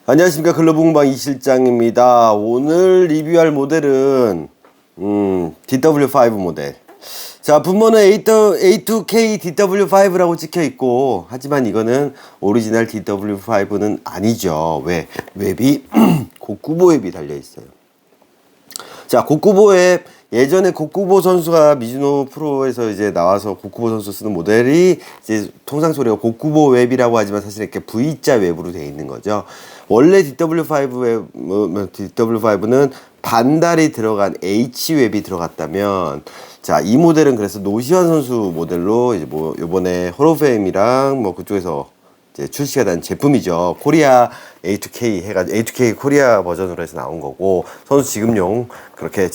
안녕하십니까. 글로브 공방 이실장입니다. 오늘 리뷰할 모델은 DW5 모델. 자, 분모는 A2K DW5라고 찍혀 있고, 하지만 이거는 오리지널 DW5는 아니죠. 왜? 웹이 고쿠보 웹이 달려 있어요. 자, 고쿠보 웹, 예전에 고쿠보 선수가 미즈노 프로에서 이제 나와서 고쿠보 선수 쓰는 모델이 이제 통상 소리가 고쿠보 웹이라고 하지만 사실 이렇게 V자 웹으로 되어 있는 거죠. 원래 DW5 웹, DW5는 반달이 들어간 H 웹이 들어갔다면, 자, 이 모델은 그래서 노시환 선수 모델로 이제 뭐 요번에 홀로페임이랑 뭐 그쪽에서 이제 출시가 된 제품이죠. 코리아 A2K 해가지고 A2K 코리아 버전으로 해서 나온 거고, 선수 지급용 그렇게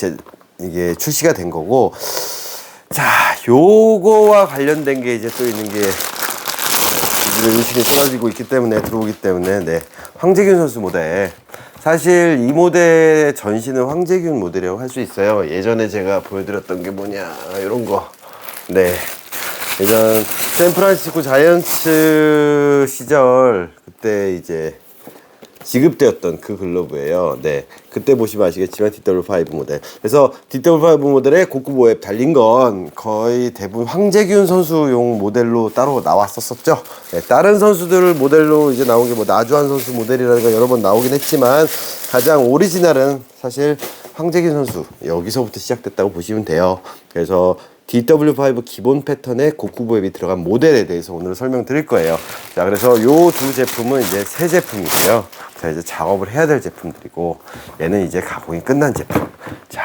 이게 출시가 된 거고. 자, 요거와 관련된 게 이제 또 있는 게 이런 인식이 쏟아지고 있기 때문에 들어오기 때문에 네, 황재균 선수 모델. 사실 이 모델의 전신은 황재균 모델이라고 할 수 있어요. 예전에 제가 보여드렸던 게 뭐냐, 이런 거. 네, 예전 샌프란시스코 자이언츠 시절 그때 이제 지급되었던 그 글러브예요. 네, 그때 보시면 아시겠지만 DW5 모델. 그래서 DW5 모델에 고쿠보 웹 달린 건 거의 대부분 황재균 선수용 모델로 따로 나왔었죠. 네, 다른 선수들 모델로 이제 나온 게 뭐 나주환 선수 모델이라든가 여러 번 나오긴 했지만 가장 오리지널은 사실 황재균 선수, 여기서부터 시작됐다고 보시면 돼요. 그래서 DW5 기본 패턴에 고쿠보 웹이 들어간 모델에 대해서 오늘 설명드릴 거예요. 자, 그래서 요 두 제품은 이제 새 제품이고요. 자, 이제 작업을 해야 될 제품들이고, 얘는 이제 가공이 끝난 제품. 자,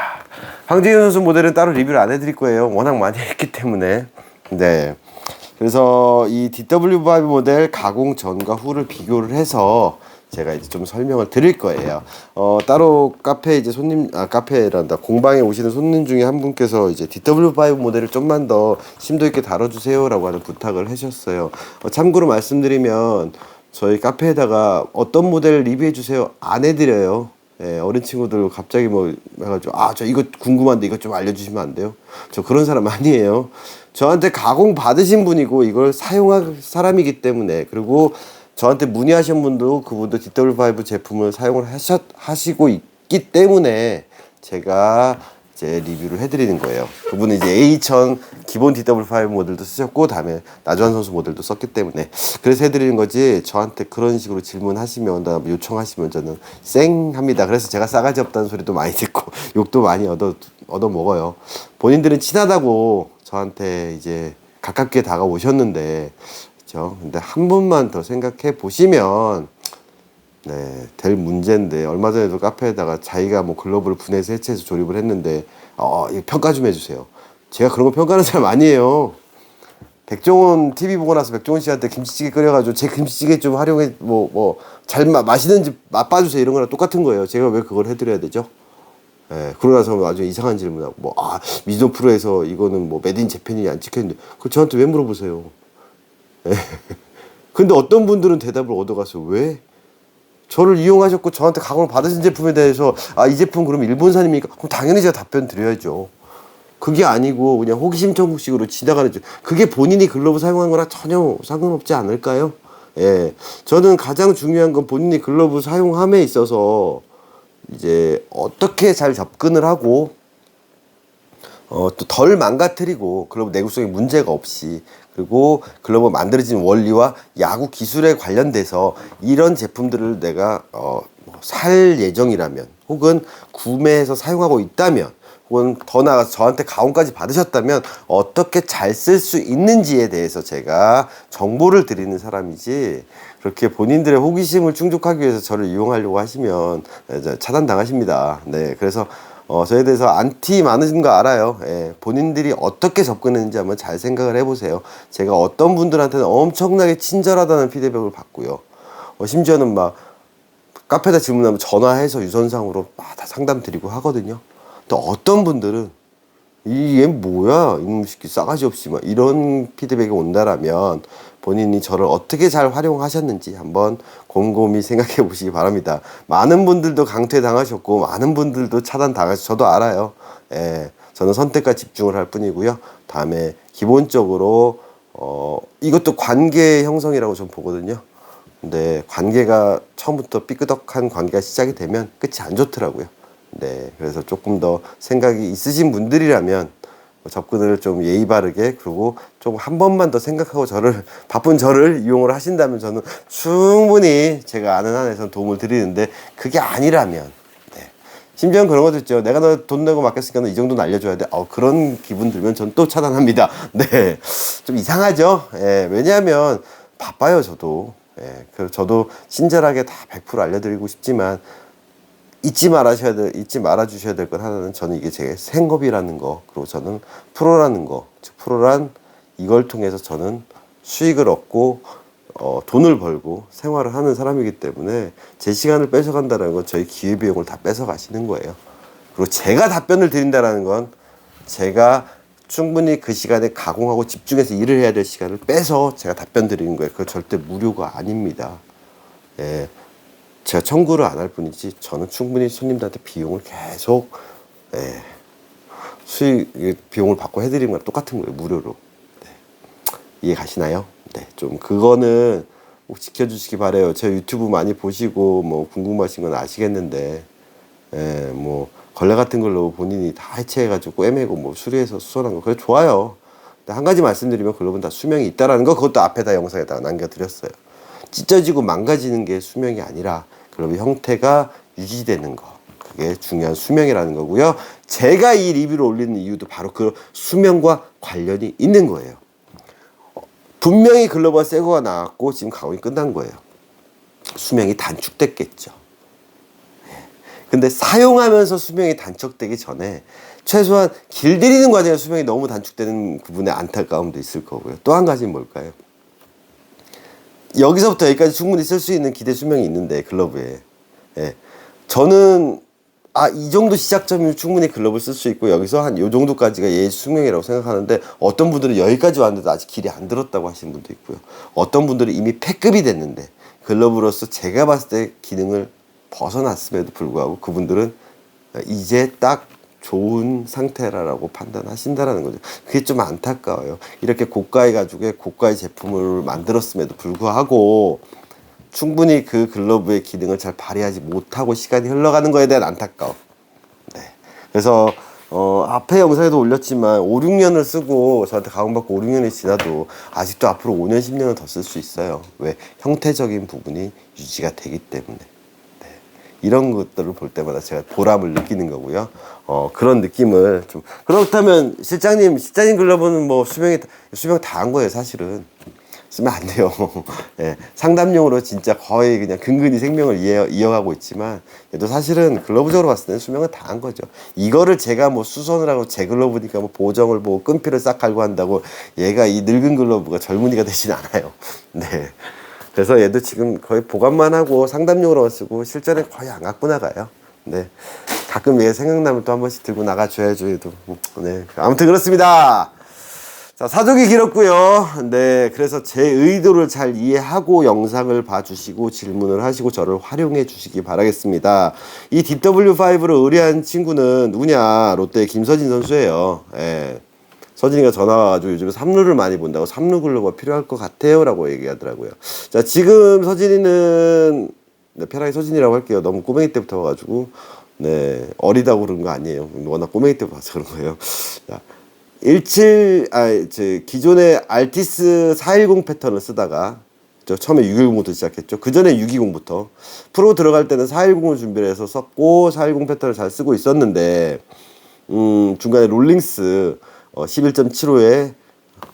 황재균 선수 모델은 따로 리뷰를 안 해드릴 거예요. 워낙 많이 했기 때문에. 네. 그래서 이 DW5 모델 가공 전과 후를 비교를 해서 제가 이제 좀 설명을 드릴 거예요. 따로 카페 이제 카페란다. 공방에 오시는 손님 중에 한 분께서 이제 DW5 모델을 좀만 더 심도 있게 다뤄주세요라고 하는 부탁을 하셨어요. 참고로 말씀드리면 저희 카페에다가 어떤 모델 리뷰해주세요 안 해드려요. 예, 어린 친구들 갑자기 뭐 해가지고 저 이거 궁금한데 이것 좀 알려주시면 안 돼요? 저 그런 사람 아니에요. 저한테 가공 받으신 분이고 이걸 사용할 사람이기 때문에, 그리고 저한테 문의하신 분도 그분도 DW5 제품을 사용을 하시고 있기 때문에 제가 이제 리뷰를 해드리는 거예요. 그분은 이제 A1000 기본 DW5 모델도 쓰셨고, 다음에 나주환 선수 모델도 썼기 때문에 그래서 해드리는 거지, 저한테 그런 식으로 질문하시면, 요청하시면 저는 쌩합니다. 그래서 제가 싸가지 없다는 소리도 많이 듣고 욕도 많이 얻어 먹어요. 본인들은 친하다고 저한테 이제 가깝게 다가오셨는데, 그렇죠? 근데 한 번만 더 생각해 보시면 네, 될 문제인데, 얼마 전에도 카페에다가 자기가 뭐 글러브를 분해해서 해체해서 조립을 했는데 이거 평가 좀 해주세요. 제가 그런 거 평가하는 사람 아니에요. 백종원 TV 보고 나서 백종원 씨한테 김치찌개 끓여가지고 제 김치찌개 좀 활용해 잘 마시는지 맛봐주세요 이런 거랑 똑같은 거예요. 제가 왜 그걸 해드려야 되죠? 예, 그러고 나서 아주 이상한 질문하고 미즈노 프로에서 이거는 뭐 메딘 재팬이 안 찍혀있는데 그걸 저한테 왜 물어보세요? 예. 근데 어떤 분들은 대답을 얻어가서 왜 저를 이용하셨고 저한테 가공을 받으신 제품에 대해서 이 제품 그럼 일본산입니까? 그럼 당연히 제가 답변 드려야죠. 그게 아니고 그냥 호기심 천국식으로 지나가는, 그게 본인이 글러브 사용한 거랑 전혀 상관없지 않을까요? 예, 저는 가장 중요한 건 본인이 글러브 사용함에 있어서 이제 어떻게 잘 접근을 하고 또 덜 망가뜨리고 글러브 내구성에 문제가 없이, 그리고 글러브 만들어진 원리와 야구 기술에 관련돼서 이런 제품들을 내가 살 예정이라면, 혹은 구매해서 사용하고 있다면, 혹은 더 나아가서 저한테 가공까지 받으셨다면 어떻게 잘 쓸 수 있는지에 대해서 제가 정보를 드리는 사람이지, 그렇게 본인들의 호기심을 충족하기 위해서 저를 이용하려고 하시면 차단당하십니다. 네, 그래서 저에 대해서 안티 많으신 거 알아요. 예, 본인들이 어떻게 접근했는지 한번 잘 생각을 해보세요. 제가 어떤 분들한테는 엄청나게 친절하다는 피드백을 받고요. 심지어는 막 카페에다 질문하면 전화해서 유선상으로 다 상담 드리고 하거든요. 또 어떤 분들은 얘 뭐야 이놈 새끼 싸가지 없이 막 이런 피드백이 온다라면 본인이 저를 어떻게 잘 활용하셨는지 한번 곰곰이 생각해 보시기 바랍니다. 많은 분들도 강퇴 당하셨고 많은 분들도 차단 당하셨고 저도 알아요. 예, 저는 선택과 집중을 할 뿐이고요. 다음에 기본적으로 이것도 관계 형성이라고 좀 보거든요. 근데 관계가 처음부터 삐끄덕한 관계가 시작이 되면 끝이 안 좋더라고요. 네, 그래서 조금 더 생각이 있으신 분들이라면 접근을 좀 예의 바르게, 그리고 좀 한 번만 더 생각하고 바쁜 저를 이용을 하신다면 저는 충분히 제가 아는 한에서 도움을 드리는데, 그게 아니라면, 네. 심지어는 그런 것도 있죠. 내가 너 돈 내고 맡겼으니까 너 이 정도는 알려줘야 돼. 그런 기분 들면 전 또 차단합니다. 네. 좀 이상하죠? 예, 왜냐하면 바빠요, 저도. 예, 그래서 저도 친절하게 다 100% 알려드리고 싶지만, 잊지 말아 주셔야 될 건 하나는, 저는 이게 제 생업이라는 거, 그리고 저는 프로라는 거, 즉 프로란 이걸 통해서 저는 수익을 얻고 돈을 벌고 생활을 하는 사람이기 때문에, 제 시간을 뺏어간다는 건 저희 기회비용을 다 뺏어가시는 거예요. 그리고 제가 답변을 드린다는 건, 제가 충분히 그 시간에 가공하고 집중해서 일을 해야 될 시간을 빼서 제가 답변 드리는 거예요. 그거 절대 무료가 아닙니다. 예. 제가 청구를 안 할 뿐이지, 저는 충분히 손님들한테 비용을 계속, 예, 비용을 받고 해드리는 거랑 똑같은 거예요, 무료로. 네. 이해 가시나요? 네, 좀 그거는 꼭 지켜주시기 바래요. 제 유튜브 많이 보시고 뭐 궁금하신 건 아시겠는데, 예, 뭐 걸레 같은 걸로 본인이 다 해체해가지고 꿰매고 뭐 수리해서 수선한 거, 그래 좋아요. 근데 한 가지 말씀드리면, 글로브는 다 수명이 있다라는 거, 그것도 앞에다 영상에다가 남겨드렸어요. 찢어지고 망가지는 게 수명이 아니라 글로브 형태가 유지되는 거, 그게 중요한 수명이라는 거고요. 제가 이 리뷰를 올리는 이유도 바로 그 수명과 관련이 있는 거예요. 분명히 글로브가 새 거가 나왔고 지금 가공이 끝난 거예요. 수명이 단축됐겠죠. 근데 사용하면서 수명이 단축되기 전에 최소한 길들이는 과정에 수명이 너무 단축되는 부분에 안타까움도 있을 거고요. 또 한 가지는 뭘까요? 여기서부터 여기까지 충분히 쓸 수 있는 기대 수명이 있는데, 글러브에. 예. 저는, 이 정도 시작점이면 충분히 글러브를 쓸 수 있고, 여기서 한 요 정도까지가 얘의 수명이라고 생각하는데, 어떤 분들은 여기까지 왔는데도 아직 길이 안 들었다고 하시는 분도 있고요. 어떤 분들은 이미 폐급이 됐는데, 글러브로서 제가 봤을 때 기능을 벗어났음에도 불구하고, 그분들은 이제 딱 좋은 상태라고 판단하신다라는 거죠. 그게 좀 안타까워요. 이렇게 고가의 가죽에 고가의 제품을 만들었음에도 불구하고 충분히 그 글러브의 기능을 잘 발휘하지 못하고 시간이 흘러가는 거에 대한 안타까움. 네. 그래서 앞에 영상에도 올렸지만 5, 6년을 쓰고 저한테 가공받고 5, 6년이 지나도 아직도 앞으로 5년, 10년은 더 쓸 수 있어요. 왜? 형태적인 부분이 유지가 되기 때문에. 이런 것들을 볼 때마다 제가 보람을 느끼는 거고요. 그런 느낌을 좀, 그렇다면 실장님 글러브는 뭐 수명 다 한 거예요, 사실은. 쓰면 안 돼요. 예, 상담용으로 진짜 거의 그냥 근근히 생명을 이어가고 있지만, 얘도 사실은 글러브적으로 봤을 때는 수명은 다 한 거죠. 이거를 제가 뭐 수선을 하고 제 글러브니까 뭐 보정을 보고 끈피를 싹 갈고 한다고 얘가 이 늙은 글러브가 젊은이가 되진 않아요. 네. 그래서 얘도 지금 거의 보관만 하고 상담용으로 쓰고 실전에 거의 안 갖고 나가요. 네. 가끔 얘 생각나면 또 한 번씩 들고 나가줘야죠, 얘도. 네. 아무튼 그렇습니다. 자, 사족이 길었고요. 네. 그래서 제 의도를 잘 이해하고 영상을 봐주시고 질문을 하시고 저를 활용해 주시기 바라겠습니다. 이 DW5를 의뢰한 친구는 누구냐? 롯데의 김서진 선수예요. 예. 서진이가 전화 와가지고 요즘에 삼루를 많이 본다고 삼루 글러브가 필요할 것 같아요 라고 얘기하더라고요. 자, 지금 서진이는, 네, 편하게 서진이라고 할게요. 너무 꼬맹이 때부터 와가지고, 네, 어리다고 그런 거 아니에요. 워낙 꼬맹이 때부터 와서 그런 거예요. 자, 기존의 알티스 410 패턴을 쓰다가, 처음에 610부터 시작했죠. 그 전에 620부터. 프로 들어갈 때는 410을 준비를 해서 썼고, 410 패턴을 잘 쓰고 있었는데, 중간에 롤링스, 11.75에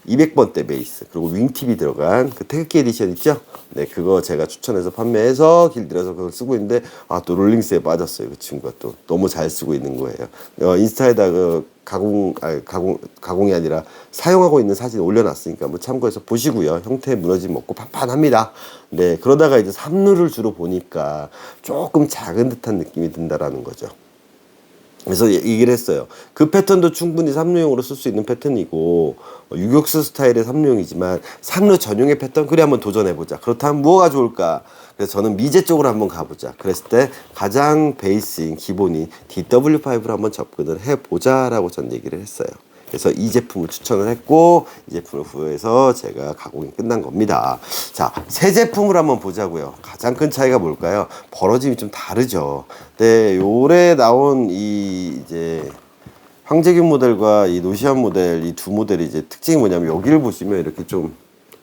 200번대 베이스, 그리고 윙팁이 들어간 그 태극기 에디션 있죠? 네, 그거 제가 추천해서 판매해서 길들여서 그걸 쓰고 있는데, 또 롤링스에 빠졌어요. 그 친구가 또 너무 잘 쓰고 있는 거예요. 인스타에다 그 가공이 아니라 사용하고 있는 사진 올려놨으니까 뭐 참고해서 보시고요. 형태 무너짐 없고 판판합니다. 네, 그러다가 이제 삼루를 주로 보니까 조금 작은 듯한 느낌이 든다라는 거죠. 그래서 얘기를 했어요. 그 패턴도 충분히 삼루용으로 쓸 수 있는 패턴이고, 유격수 스타일의 삼루용이지만 삼루 전용의 패턴, 그래 한번 도전해보자. 그렇다면 뭐가 좋을까? 그래서 저는 미제 쪽으로 한번 가보자. 그랬을 때 가장 베이스인 기본인 DW5로 한번 접근을 해보자라고 전 얘기를 했어요. 그래서 이 제품을 추천을 했고 이 제품을 구해서 제가 가공이 끝난 겁니다. 자, 새 제품을 한번 보자고요. 가장 큰 차이가 뭘까요? 벌어짐이 좀 다르죠. 네, 올해 나온 이 이제 황제균 모델과 이 노시안 모델 이 두 모델이 이제 특징이 뭐냐면 여기를 보시면 이렇게 좀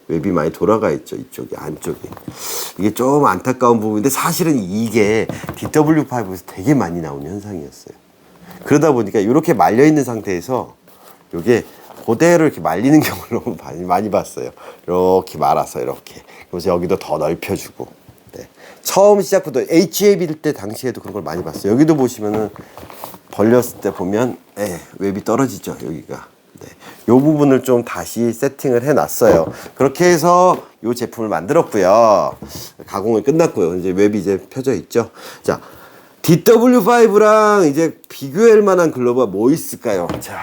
웹이 많이 돌아가 있죠. 이쪽이 안쪽이 이게 좀 안타까운 부분인데 사실은 이게 DW5에서 되게 많이 나오는 현상이었어요. 그러다 보니까 이렇게 말려 있는 상태에서 이게 그대로 이렇게 말리는 경우를 너무 많이 봤어요. 이렇게 말아서 이렇게 그래서 여기도 더 넓혀주고 네. 처음 시작부터 HAB일 때 당시에도 그런 걸 많이 봤어요. 여기도 보시면은 벌렸을 때 보면 웹이 떨어지죠. 여기가 네. 요 부분을 좀 다시 세팅을 해놨어요. 그렇게 해서 요 제품을 만들었고요. 가공이 끝났고요. 이제 웹이 이제 펴져 있죠. 자, DW5랑 이제 비교할 만한 글러브가 뭐 있을까요? 자,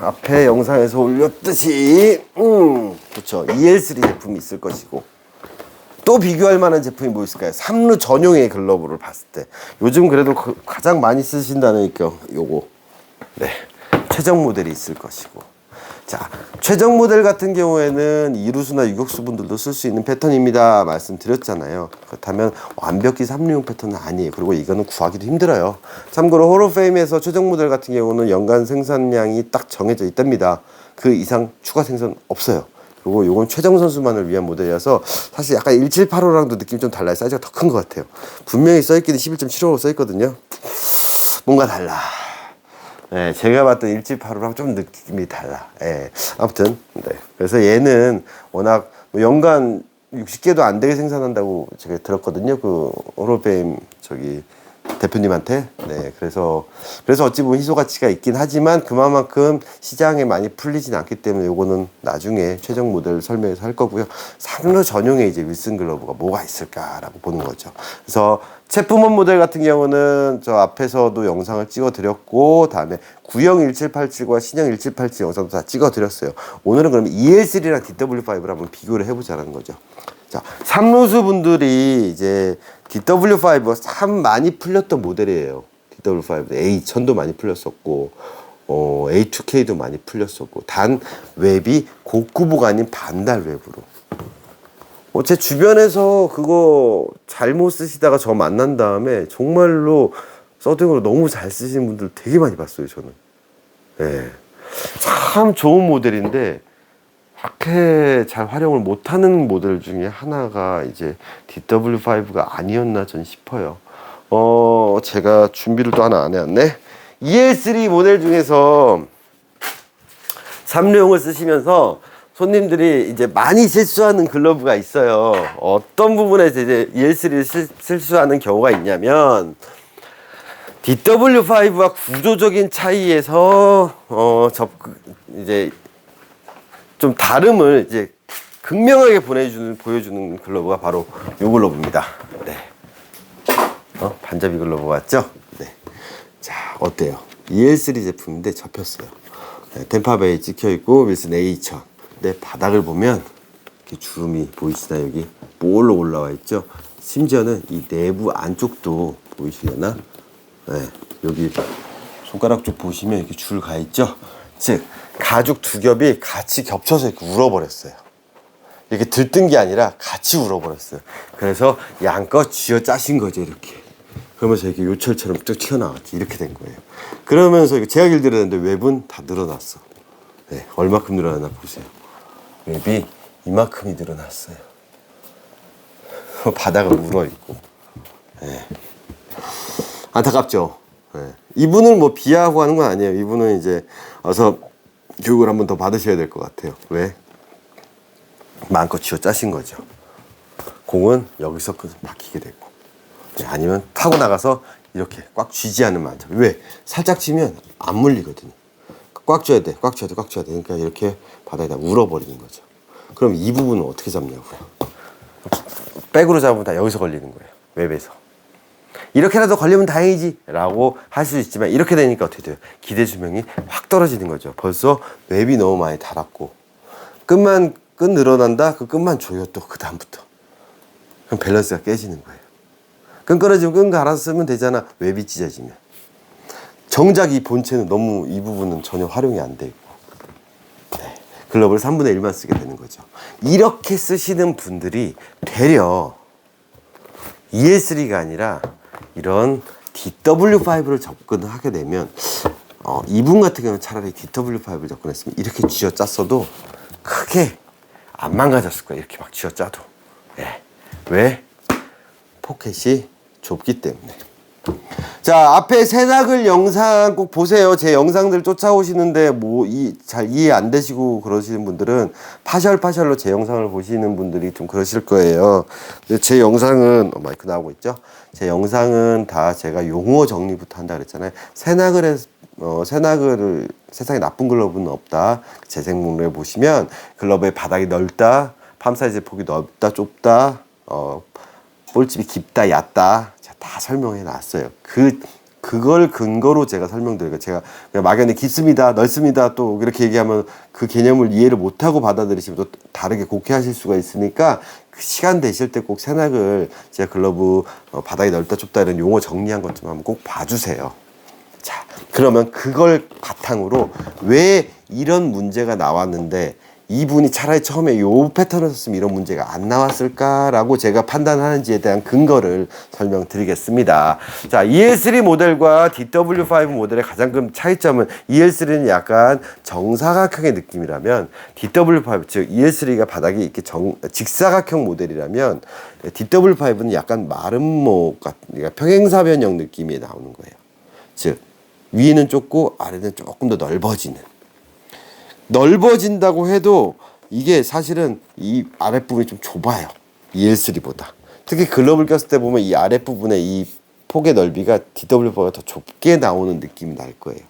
앞에 영상에서 올렸듯이 그렇죠. EL3 제품이 있을 것이고 또 비교할 만한 제품이 뭐 있을까요? 3루 전용의 글러브를 봤을 때 요즘 그래도 가장 많이 쓰신다는 요거 네. 최적 모델이 있을 것이고 자, 최적 모델 같은 경우에는 이루수나 유격수 분들도 쓸 수 있는 패턴입니다 말씀드렸잖아요. 그렇다면 완벽히 3루용 패턴은 아니에요. 그리고 이거는 구하기도 힘들어요. 참고로 홀오페임에서 최적 모델 같은 경우는 연간 생산량이 딱 정해져 있답니다. 그 이상 추가 생산 없어요. 그리고 요건 최정 선수만을 위한 모델이라서 사실 약간 1785랑도 느낌이 좀 달라요. 사이즈가 더 큰 것 같아요. 분명히 써있기는 11.75로 써있거든요. 뭔가 달라. 네, 제가 봤던 1785랑 좀 느낌이 달라. 네, 아무튼 네. 그래서 얘는 워낙 뭐 연간 60개도 안 되게 생산한다고 제가 들었거든요. 그 홀오페임 저기 대표님한테. 네, 그래서 어찌 보면 희소 가치가 있긴 하지만 그만큼 시장에 많이 풀리진 않기 때문에 요거는 나중에 최종 모델 설명해서 할 거고요. 3루 전용의 이제 윌슨 글러브가 뭐가 있을까라고 보는 거죠. 그래서 체프먼 모델 같은 경우는 저 앞에서도 영상을 찍어 드렸고 다음에 구형 1787과 신형 1787 영상도 다 찍어 드렸어요. 오늘은 그러면 EL3랑 DW5를 한번 비교를 해보자는 거죠. 자, 삼루수 분들이 이제 DW5가 참 많이 풀렸던 모델이에요. DW5 A1000도 많이 풀렸었고 A2K도 많이 풀렸었고 단 웹이 곡구보가 아닌 반달 웹으로 제 주변에서 그거 잘못 쓰시다가 저 만난 다음에 정말로 서든으로 너무 잘 쓰시는 분들 되게 많이 봤어요. 저는 네. 참 좋은 모델인데 그렇게 잘 활용을 못하는 모델 중에 하나가 이제 DW5가 아니었나 전 싶어요. 제가 준비를 또 하나 안 해왔네. EL3 모델 중에서 3류용을 쓰시면서 손님들이 이제 많이 실수하는 글러브가 있어요. 어떤 부분에서 이제 EL3를 실수하는 경우가 있냐면 DW5와 구조적인 차이에서 이제 좀 다름을 이제 극명하게 보여주는 글러브가 바로 요 글러브입니다. 네. 반잡이 글러브 같죠? 네. 자, 어때요? EL3 제품인데 접혔어요. 네, 템파베이 찍혀 있고 윌슨 A2000. 네, 바닥을 보면 이렇게 주름이 보이시나요? 여기 볼록 올라와 있죠? 심지어는 이 내부 안쪽도 보이시려나? 네, 여기 손가락 쪽 보시면 이렇게 줄 가 있죠? 즉 가죽 두 겹이 같이 겹쳐서 이렇게 울어버렸어요. 이렇게 들뜬 게 아니라 같이 울어버렸어요. 그래서 양껏 쥐어 짜신 거죠, 이렇게. 그러면서 이렇게 요철처럼 쭉 튀어나왔지. 이렇게 된 거예요. 그러면서 제가 길들였는데 웹은 다 늘어났어. 네, 얼마큼 늘어났나 보세요. 웹이 이만큼이 늘어났어요. 바닥은 물어있고. 네. 안타깝죠. 네. 이분을 뭐 비하하고 하는 건 아니에요. 이분은 이제 와서 교육을 한번 더 받으셔야 될 것 같아요. 왜? 마음껏 쥐어 짜신 거죠. 공은 여기서 막히게 되고 아니면 타고 나가서 이렇게 꽉 쥐지 않으면 안 돼. 왜? 살짝 치면 안 물리거든요. 꽉 쥐어야 돼. 꽉 쥐어야 돼. 꽉 쥐어야 돼. 그러니까 이렇게 바닥에다 울어버리는 거죠. 그럼 이 부분은 어떻게 잡냐고요. 백으로 잡으면 다 여기서 걸리는 거예요. 웹에서. 이렇게라도 걸리면 다행이지 라고 할 수 있지만 이렇게 되니까 어떻게 돼요? 기대 수명이 확 떨어지는 거죠. 벌써 웹이 너무 많이 닳았고 끝 늘어난다? 그 끝만 조여 또 그 다음부터. 그럼 밸런스가 깨지는 거예요. 끈 끊어지면 끈 갈아서 쓰면 되잖아. 웹이 찢어지면. 정작 이 본체는 너무 이 부분은 전혀 활용이 안 돼 있고 글러브를 3분의 1만 쓰게 되는 거죠. 이렇게 쓰시는 분들이 되려 EL3가 아니라 이런 DW5를 접근을 하게 되면 이분 같은 경우는 차라리 DW5를 접근했으면 이렇게 쥐어짰어도 크게 안 망가졌을 거예요. 이렇게 막 쥐어짜도. 네. 왜? 포켓이 좁기 때문에. 자, 앞에 새나글 영상 꼭 보세요. 제 영상들 쫓아오시는데 잘 이해 안 되시고 그러시는 분들은 파셜로 제 영상을 보시는 분들이 좀 그러실 거예요. 근데 제 영상은 마이크 나오고 있죠? 제 영상은 다 제가 용어 정리부터 한다 그랬잖아요. 새나글을 세상에 나쁜 글러브는 없다. 재생 목록에 보시면 글러브의 바닥이 넓다, 팜 사이즈 폭이 넓다, 좁다, 볼집이 깊다, 얕다. 다 설명해 놨어요. 그걸 근거로 제가 설명드리고, 제가 그냥 막연히 깊습니다, 넓습니다, 또 이렇게 얘기하면 그 개념을 이해를 못하고 받아들이시면 또 다르게 곡해하실 수가 있으니까 그 시간 되실 때 꼭 새나글 제가 글러브 바닥이 넓다, 좁다 이런 용어 정리한 것 좀 한번 꼭 봐주세요. 자, 그러면 그걸 바탕으로 왜 이런 문제가 나왔는데 이분이 차라리 처음에 요 패턴을 썼으면 이런 문제가 안 나왔을까라고 제가 판단하는지에 대한 근거를 설명드리겠습니다. 자, EL3 모델과 DW5 모델의 가장 큰 차이점은 EL3는 약간 정사각형의 느낌이라면 DW5, 즉 EL3가 바닥이 이렇게 직사각형 모델이라면 DW5는 약간 마름모 같은, 그러니까 평행사변형 느낌이 나오는 거예요. 즉 위는 좁고 아래는 조금 더 넓어진다고 해도 이게 사실은 이 아랫부분이 좀 좁아요. EL3보다. 특히 글러브를 꼈을 때 보면 이 아랫부분의 이 폭의 넓이가 DW4가 더 좁게 나오는 느낌이 날 거예요.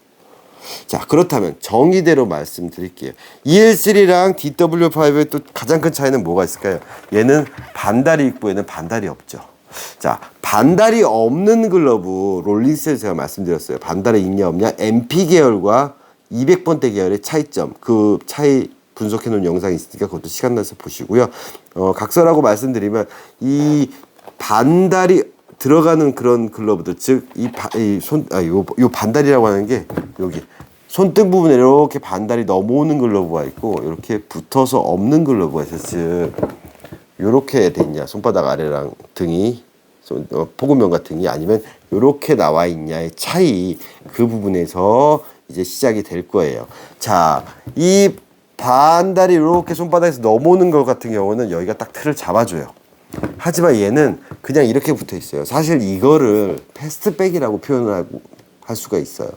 자, 그렇다면 정의대로 말씀드릴게요. EL3랑 DW5의 또 가장 큰 차이는 뭐가 있을까요? 얘는 반다리 있고 얘는 반다리 없죠. 자, 반다리 없는 글러브, 롤린스에서 제가 말씀드렸어요. 반다리 있냐 없냐, MP 계열과 200번대 계열의 차이점, 그 차이 분석해 놓은 영상이 있으니까 그것도 시간 나서 보시고요. 각설하고 말씀드리면 이 반다리 들어가는 그런 글러브들, 즉 요 반다리라고 하는 게 여기 손등 부분에 이렇게 반다리 넘어오는 글러브가 있고 이렇게 붙어서 없는 글러브가 있어요. 즉 요렇게 돼 있냐, 손바닥 아래랑 등이 포근면 같은 게 아니면 요렇게 나와 있냐의 차이, 그 부분에서 이제 시작이 될 거예요. 자, 이 반다리 이렇게 손바닥에서 넘어오는 것 같은 경우는 여기가 딱 틀을 잡아줘요. 하지만 얘는 그냥 이렇게 붙어 있어요. 사실 이거를 패스트백이라고 표현을 할 수가 있어요.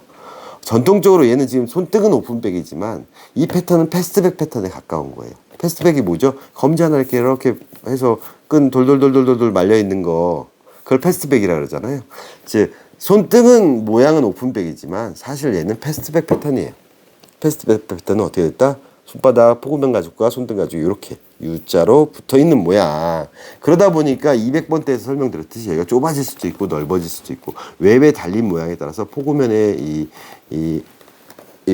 전통적으로 얘는 지금 손등은 오픈백이지만 이 패턴은 패스트백 패턴에 가까운 거예요. 패스트백이 뭐죠? 검지 하나 이렇게 해서 끈 돌돌돌돌돌 말려 있는 거, 그걸 패스트백이라 그러잖아요. 즉 손등은 모양은 오픈백이지만 사실 얘는 패스트백 패턴이에요. 패스트백 패턴은 어떻게 됐다? 손바닥 포근면 가죽과 손등 가죽이 이렇게 U자로 붙어있는 모양. 그러다 보니까 200번대에서 설명드렸듯이 얘가 좁아질 수도 있고 넓어질 수도 있고 웹에 달린 모양에 따라서 포구면의 이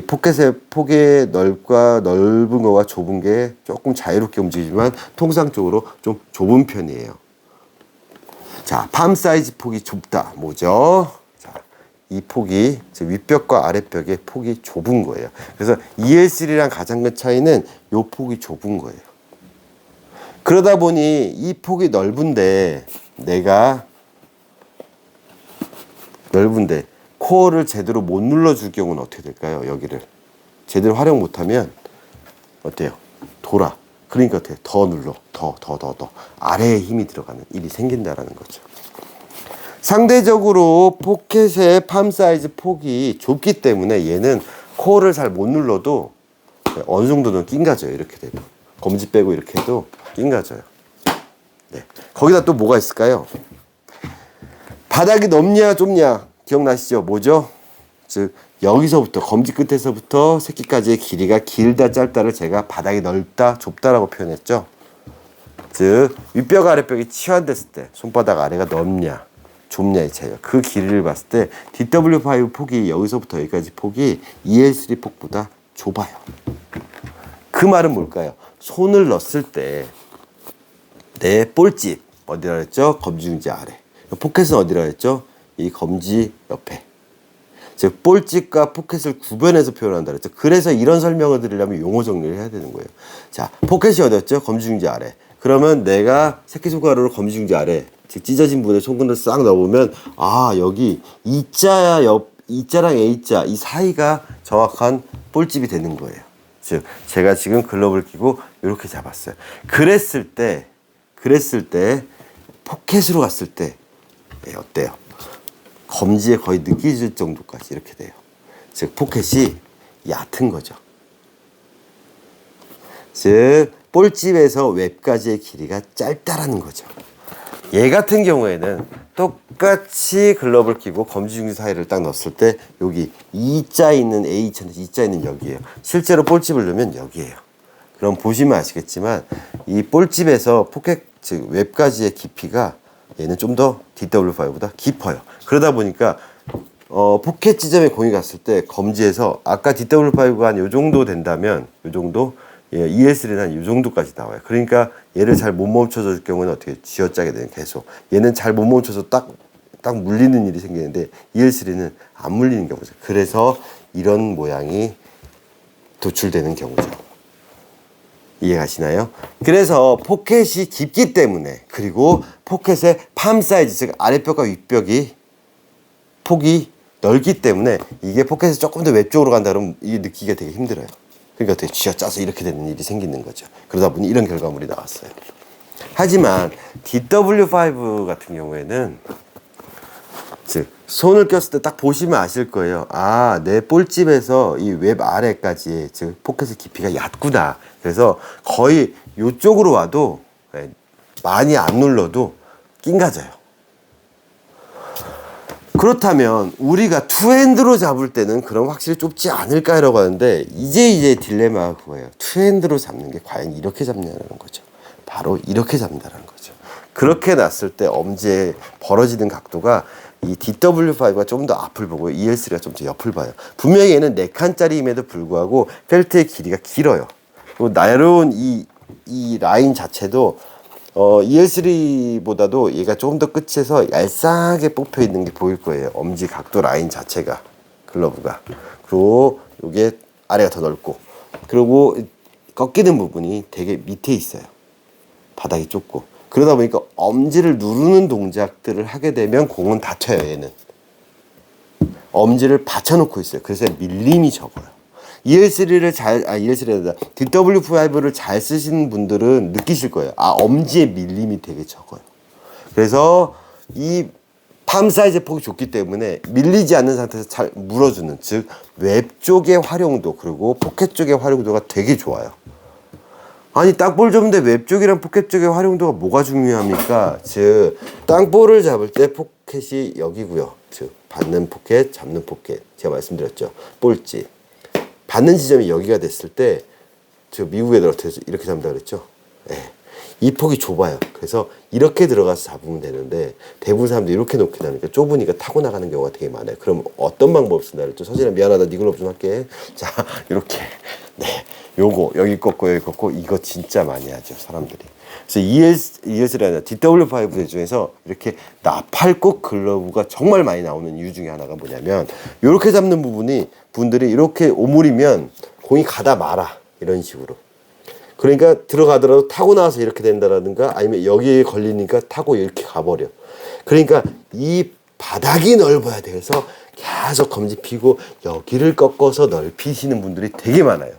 포켓의 폭의 넓은 거와 좁은 게 조금 자유롭게 움직이지만 통상적으로 좀 좁은 편이에요. 자, 팜 사이즈 폭이 좁다. 뭐죠? 자, 이 폭이, 즉 윗벽과 아랫벽의 폭이 좁은 거예요. 그래서 EL3랑 가장 큰 차이는 요 폭이 좁은 거예요. 그러다 보니 이 폭이 넓은데 코어를 제대로 못 눌러줄 경우는 어떻게 될까요? 여기를 제대로 활용 못하면 어때요? 돌아. 그러니까 어때요? 더 눌러. 더 아래에 힘이 들어가는 일이 생긴다라는 거죠. 상대적으로 포켓의 팜 사이즈 폭이 좁기 때문에 얘는 코어를 잘 못 눌러도 어느 정도는 낑가져요. 이렇게 되면 검지 빼고 이렇게 해도 낑가져요. 네. 거기다 또 뭐가 있을까요? 바닥이 넓냐 좁냐 기억나시죠? 뭐죠? 즉 여기서부터 검지 끝에서부터 새끼까지의 길이가 길다 짧다를 제가 바닥이 넓다 좁다라고 표현했죠. 즉 윗벽 아랫벽이 치환됐을 때 손바닥 아래가 넓냐 좁냐의 차이가, 그 길이를 봤을 때 DW5 폭이 여기서부터 여기까지 폭이 EL3 폭보다 좁아요. 그 말은 뭘까요? 손을 넣었을 때 내 볼집 어디라 했죠? 검지 중지 아래. 포켓은 어디라 했죠? 이 검지 옆에. 즉 볼집과 포켓을 구별해서 표현한다 그랬죠. 그래서 이런 설명을 드리려면 용어 정리를 해야 되는 거예요. 자, 포켓이 어디였죠? 검지중지 아래. 그러면 내가 새끼손가락으로 검지중지 아래, 즉 찢어진 부분에 손끝을 싹 넣어보면 아, 여기 E자랑 A자 이 사이가 정확한 볼집이 되는 거예요. 즉 제가 지금 글러브를 끼고 이렇게 잡았어요. 그랬을 때 포켓으로 갔을 때 어때요? 검지에 거의 느껴질 정도까지 이렇게 돼요. 즉 포켓이 얕은 거죠. 즉 볼집에서 웹까지의 길이가 짧다라는 거죠. 얘 같은 경우에는 똑같이 글러브를 끼고 검지중지 사이를 딱 넣었을 때 여기 E자 있는 A자는 E자 있는 여기에요. 실제로 볼집을 넣으면 여기에요. 그럼 보시면 아시겠지만 이 볼집에서 포켓 즉 웹까지의 깊이가 얘는 좀 더 DW5보다 깊어요. 그러다 보니까 포켓 지점에 공이 갔을 때 검지에서 아까 DW5가 한 요 정도 된다면 요 정도 ES3는 한 요 정도까지 나와요. 그러니까 얘를 잘 못 멈춰줄 경우는 어떻게 쥐어짜게 되는 계속 얘는 잘 못 멈춰서 딱 물리는 일이 생기는데 ES3는 안 물리는 경우죠. 그래서 이런 모양이 도출되는 경우죠. 이해가시나요? 그래서 포켓이 깊기 때문에 그리고 포켓의 팜 사이즈 즉 아랫벽과 윗벽이 폭이 넓기 때문에 이게 포켓에서 조금 더 웹쪽으로 간다 그러면 이게 느끼기가 되게 힘들어요. 그러니까 되게 쥐어짜서 이렇게 되는 일이 생기는 거죠. 그러다 보니 이런 결과물이 나왔어요. 하지만 DW5 같은 경우에는 즉 손을 꼈을 때 딱 보시면 아실 거예요. 아, 내 볼집에서 이 웹 아래까지 즉 포켓의 깊이가 얕구나. 그래서 거의 이쪽으로 와도 많이 안 눌러도 낑가져요. 그렇다면 우리가 투핸드로 잡을 때는 그럼 확실히 좁지 않을까라고 하는데 이제 딜레마가 그거예요. 투핸드로 잡는 게 과연 이렇게 잡냐는 거죠. 바로 이렇게 잡는다는 거죠. 그렇게 놨을 때 엄지에 벌어지는 각도가 이 DW5가 좀 더 앞을 보고 EL3가 좀 더 옆을 봐요. 분명히 얘는 4칸짜리임에도 불구하고 펠트의 길이가 길어요. 그리고 날려온 이 라인 자체도 EL3보다도 얘가 조금 더 끝에서 얄쌍하게 뽑혀 있는 게 보일 거예요. 엄지 각도 라인 자체가 글러브가. 그리고 이게 아래가 더 넓고 그리고 꺾이는 부분이 되게 밑에 있어요. 바닥이 좁고. 그러다 보니까 엄지를 누르는 동작들을 하게 되면 공은 다쳐요. 얘는 엄지를 받쳐놓고 있어요. 그래서 밀림이 적어요. EL3를 DW5를 잘 쓰시는 분들은 느끼실 거예요. 아, 엄지의 밀림이 되게 적어요. 그래서 이 팜 사이즈 폭이 좁기 때문에 밀리지 않는 상태에서 잘 물어주는 즉 웹 쪽의 활용도 그리고 포켓 쪽의 활용도가 되게 좋아요. 아니 땅볼 잡는데 웹 쪽이랑 포켓 쪽의 활용도가 뭐가 중요합니까? 즉 땅볼을 잡을 때 포켓이 여기고요. 즉 받는 포켓, 잡는 포켓. 제가 말씀드렸죠. 볼지 받는 지점이 여기가 됐을 때 즉 미국 애들 어떻게 이렇게 잡는다 그랬죠? 네. 이 폭이 좁아요. 그래서 이렇게 들어가서 잡으면 되는데 대부분 사람들이 이렇게 놓게 되니까 좁으니까 타고 나가는 경우가 되게 많아요. 그럼 어떤 방법 쓴다 그랬죠? 서진아 미안하다. 네 글러브 좀 할게. 자 이렇게 네. 요거 여기 꺾고 여기 꺾고 이거 진짜 많이 하죠 사람들이. 그래서 ES3가 아니라 DW5 중에서 이렇게 나팔꽃 글러브가 정말 많이 나오는 이유 중에 하나가 뭐냐면 이렇게 잡는 부분이 분들이 이렇게 오므리면 공이 가다 말아 이런 식으로. 그러니까 들어가더라도 타고 나와서 이렇게 된다라든가 아니면 여기에 걸리니까 타고 이렇게 가버려. 그러니까 이 바닥이 넓어야 돼서 계속 검지 피고 여기를 꺾어서 넓히시는 분들이 되게 많아요.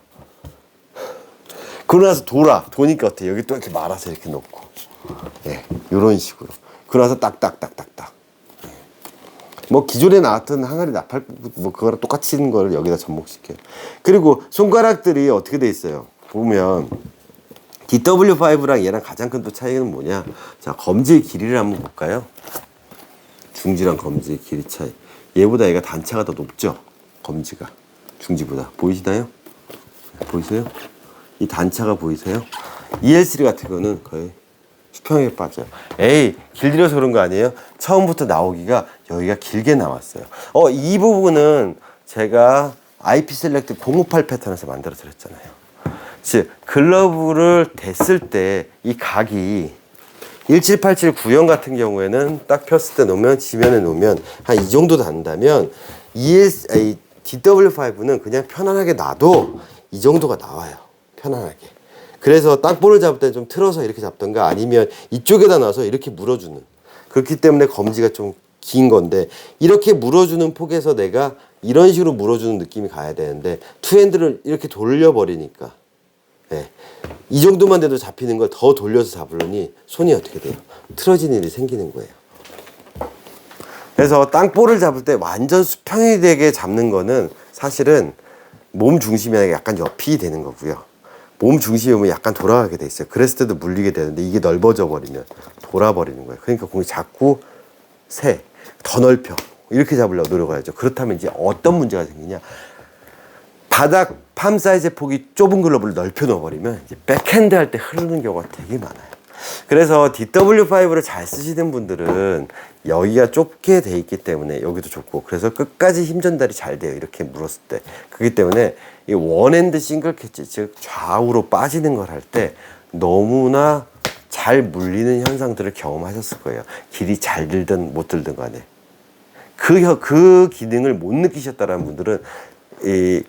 그러고 나서 도니까 어때? 여기 또 이렇게 말아서 이렇게 놓고. 예, 요런 식으로. 그러고 나서 딱딱딱딱딱. 예. 뭐 기존에 나왔던 항아리 나팔, 뭐 그거랑 똑같이 있는 거를 여기다 접목시켜요. 그리고 손가락들이 어떻게 돼 있어요? 보면 DW5랑 얘랑 가장 큰 또 차이는 뭐냐? 자, 검지의 길이를 한번 볼까요? 중지랑 검지의 길이 차이. 얘보다 얘가 단차가 더 높죠? 검지가. 중지보다. 보이시나요? 보이세요? 이 단차가 보이세요? EL3 같은 거는 거의 수평에 빠져요. 에이, 길들여서 그런 거 아니에요? 처음부터 나오기가 여기가 길게 나왔어요. 이 부분은 제가 IP 셀렉트 058 패턴에서 만들어 드렸잖아요. 즉, 글러브를 댔을 때 이 각이 1787 구형 같은 경우에는 딱 폈을 때 놓으면 지면에 놓으면 한 이 정도 단다면 DW5는 그냥 편안하게 놔도 이 정도가 나와요. 편안하게. 그래서 땅볼을 잡을 때 좀 틀어서 이렇게 잡던가 아니면 이쪽에다 놔서 이렇게 물어주는. 그렇기 때문에 검지가 좀 긴 건데 이렇게 물어주는 폭에서 내가 이런 식으로 물어주는 느낌이 가야 되는데 투핸드를 이렇게 돌려버리니까 네. 이 정도만 돼도 잡히는 걸 더 돌려서 잡으려니 손이 어떻게 돼요? 틀어지는 일이 생기는 거예요. 그래서 땅볼을 잡을 때 완전 수평이 되게 잡는 거는 사실은 몸 중심이 약간 옆이 되는 거고요. 몸 중심이 오면 약간 돌아가게 돼 있어요. 그랬을 때도 물리게 되는데 이게 넓어져 버리면 돌아버리는 거예요. 그러니까 공이 자꾸 더 넓혀. 이렇게 잡으려고 노력을 하죠. 그렇다면 이제 어떤 문제가 생기냐. 바닥 팜 사이즈의 폭이 좁은 글러브를 넓혀 넣어버리면 이제 백핸드 할 때 흐르는 경우가 되게 많아요. 그래서 DW5를 잘 쓰시는 분들은 여기가 좁게 돼 있기 때문에 여기도 좁고 그래서 끝까지 힘 전달이 잘 돼요. 이렇게 물었을 때. 그렇기 때문에 이 원핸드 싱글 캐치 즉 좌우로 빠지는 걸 할 때 너무나 잘 물리는 현상들을 경험하셨을 거예요. 길이 잘 들든 못 들든 간에. 그 기능을 못 느끼셨다는 분들은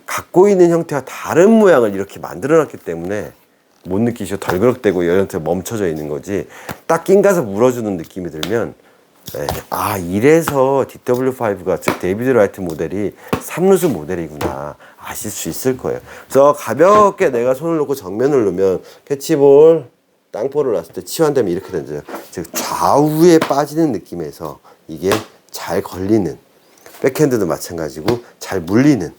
갖고 있는 형태와 다른 모양을 이렇게 만들어 놨기 때문에 못 느끼셔. 덜그럭대고 이런데 멈춰져 있는 거지. 딱 낑가서 물어주는 느낌이 들면 이래서 DW5가 즉 데이비드 라이트 모델이 3루수 모델이구나 아실 수 있을 거예요. 그래서 가볍게 내가 손을 놓고 정면을 놓으면 캐치볼 땅볼을 놨을 때 치환되면 이렇게 되죠. 즉 좌우에 빠지는 느낌에서 이게 잘 걸리는, 백핸드도 마찬가지고 잘 물리는